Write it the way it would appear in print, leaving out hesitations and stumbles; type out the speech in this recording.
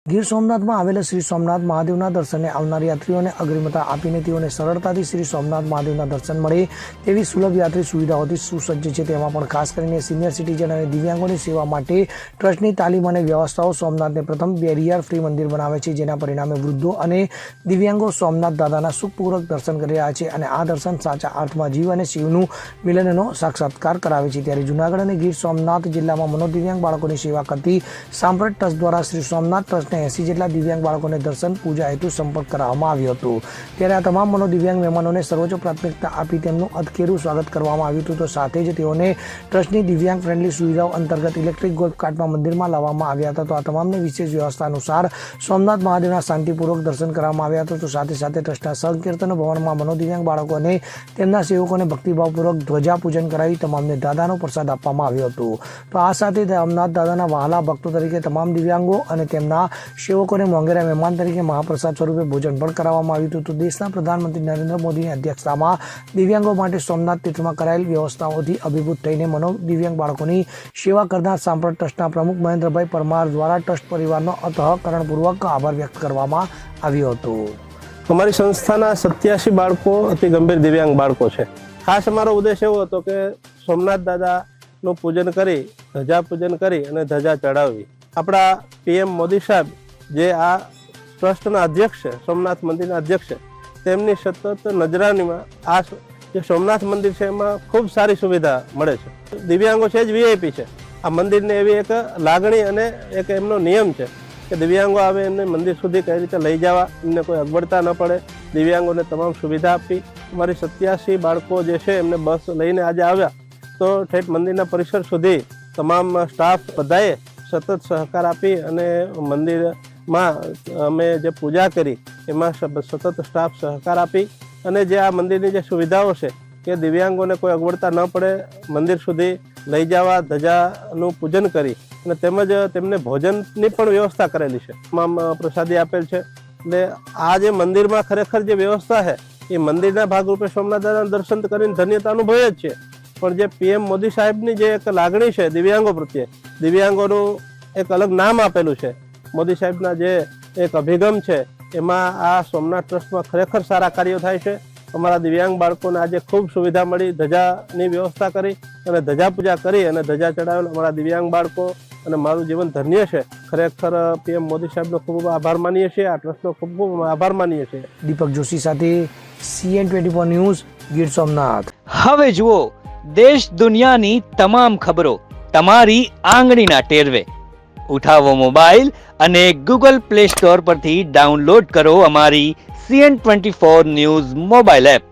ગીર સોમનાથમાં આવેલા શ્રી સોમનાથ મહાદેવના દર્શને આવનાર યાત્રીઓને અગ્રિમતા આપીને તેઓને સરળતાથી શ્રી સોમનાથ મહાદેવના દર્શન મળે તેવી સુલભ યાત્રી સુવિધાઓથી સુસજ્જ છે। તેમાં પણ ખાસ કરીને સિનિયર સિટીઝન અને દિવ્યાંગોની સેવા માટે ટ્રસ્ટની તાલીમ અને વ્યવસ્થાઓ સોમનાથને પ્રથમ બેરિયર ફ્રી મંદિર બનાવે છે, જેના પરિણામે વૃદ્ધો અને દિવ્યાંગો સોમનાથ દાદાના સુખપૂર્વક દર્શન કરી રહ્યા છે અને આ દર્શન સાચા અર્થમાં જીવ અને શિવનું મિલનનો સાક્ષાત્કાર કરાવે છે। ત્યારે જૂનાગઢ અને ગીર સોમનાથ જિલ્લામાં મનોદિવ્યાંગ બાળકોની સેવા કરતી સાંપ્રત ટ્રસ્ટ દ્વારા શ્રી સોમનાથ ટ્રસ્ટ 80 જેટલા દિવ્યાંગ બાળકોને દર્શન પૂજા હેતુ સંપર્ક કરવામાં આવ્યો હતો। ત્યારે આ તમામ મનોદિવ્યાંગ મહેમાનોને સર્વોચ્ચ પ્રાથમિકતા આપી તેમનું અધકેરું સ્વાગત કરવામાં આવ્યું હતું। તો સાથે જ તેઓને ટ્રસ્ટની દિવ્યાંગ ફ્રેન્ડલી સુવિધાઓ અંતર્ગત ઇલેક્ટ્રિક ગોલ્ફ કાર્ટમાં મંદિરમાં લાવવામાં આવ્યા હતા। તો આ તમામને વિશેષ વ્યવસ્થા અનુસાર સોમનાથ મહાદેવના શાંતિપૂર્વક દર્શન કરવામાં આવ્યા હતા। તો સાથે સાથે ટ્રસ્ટના સંકીર્તન ભવનમાં મનોદિવ્યાંગ બાળકોને તેમના સેવકોને ભક્તિભાવપૂર્વક ધ્વજા પૂજન કરાવી તમામને દાદાનો પ્રસાદ આપવામાં આવ્યો હતો। તો આ સાથે સોમનાથ દાદાના વહાલા ભક્તો તરીકે તમામ દિવ્યાંગો અને તેમના સેવકોને મોંઘેરા મહેમાન તરીકે મહાપ્રસાદ સ્વરૂપે ભોજન પણ કરાવવામાં આવ્યું હતું। તો દેશના પ્રધાનમંત્રી નરેન્દ્ર મોદીની અધ્યક્ષતામાં દિવ્યાંગો માટે સોમનાથ તીર્થમાં કરાયેલ વ્યવસ્થાઓથી અભિભૂત થઈને દિવ્યાંગ બાળકોની સેવા કરનાર સાંપ્રત ટ્રસ્ટના પ્રમુખ મહેન્દ્રભાઈ પરમાર દ્વારા ટ્રસ્ટ પરિવારનો અંતઃકરણપૂર્વક આભાર વ્યક્ત કરવામાં આવ્યો હતો। અમારી સંસ્થાના 87 બાળકો અતિ ગંભીર દિવ્યાંગ બાળકો છે। ખાસ અમારો ઉદ્દેશ એવો હતો કે સોમનાથ દાદાનું પૂજન કરી, ધજા પૂજન કરી અને ધજા ચડાવવી। આપણા PM મોદી સાહેબ જે આ ટ્રસ્ટના અધ્યક્ષ છે, સોમનાથ મંદિરના અધ્યક્ષ છે, તેમની સતત નજરાનીમાં આ જે સોમનાથ મંદિર છે એમાં ખૂબ સારી સુવિધા મળે છે। દિવ્યાંગો છે જ VIP છે। આ મંદિરને એવી એક લાગણી અને એક એમનો નિયમ છે કે દિવ્યાંગો આવે એમને મંદિર સુધી કઈ રીતે લઈ જવા, એમને કોઈ અગવડતા ન પડે, દિવ્યાંગોને તમામ સુવિધા આપી। અમારી 87 બાળકો જે છે એમને બસ લઈને આજે આવ્યા તો ઠેઠ મંદિરના પરિસર સુધી તમામ સ્ટાફ બધાએ સતત સહકાર આપી અને મંદિરમાં અમે જે પૂજા કરી એમાં સતત સ્ટાફ સહકાર આપી અને જે આ મંદિરની જે સુવિધાઓ છે કે દિવ્યાંગોને કોઈ અગવડતા ન પડે, મંદિર સુધી લઈ જવા, ધજાનું પૂજન કરી અને તેમજ તેમને ભોજનની પણ વ્યવસ્થા કરેલી છે, તમામ પ્રસાદી આપેલ છે। એટલે આ જે મંદિરમાં ખરેખર જે વ્યવસ્થા છે એ મંદિરના ભાગરૂપે સોમનાથ દાદાના દર્શન કરીને ધન્યતા અનુભવે જ છે, પણ જે PM મોદી સાહેબની જે એક લાગણી છે દિવ્યાંગો પ્રત્યે, દિવ્યાંગોનું એક અલગ નામ આપેલું છે, મોદી સાહેબના જે એક અભિગમ છે એમાં આ સોમનાથ ટ્રસ્ટમાં ખરેખર સારા કાર્યો થાય છે। અમારા દિવ્યાંગ બાળકોને આજે ખૂબ સુવિધા મળી, ધજાની વ્યવસ્થા કરી અને ધજા પૂજા કરી અને ધજા ચડાવેલ અમારા દિવ્યાંગ બાળકો અને મારું જીવન ધન્ય છે। ખરેખર PM મોદી સાહેબનો ખૂબ આભાર માનીએ છીએ, આ ટ્રસ્ટનો ખૂબ ખૂબ આભાર માનીએ છીએ। દીપક જોશી સાથે CN24 ન્યૂઝ, ગીર સોમનાથ। હવે જુઓ દેશ દુનિયાની તમામ ખબરો તમારી આંગળીના ટેરવે। ઉઠાવો મોબાઈલ અને Google Play Store પરથી ડાઉનલોડ કરો અમારી CN24 ન્યૂઝ મોબાઈલ એપ।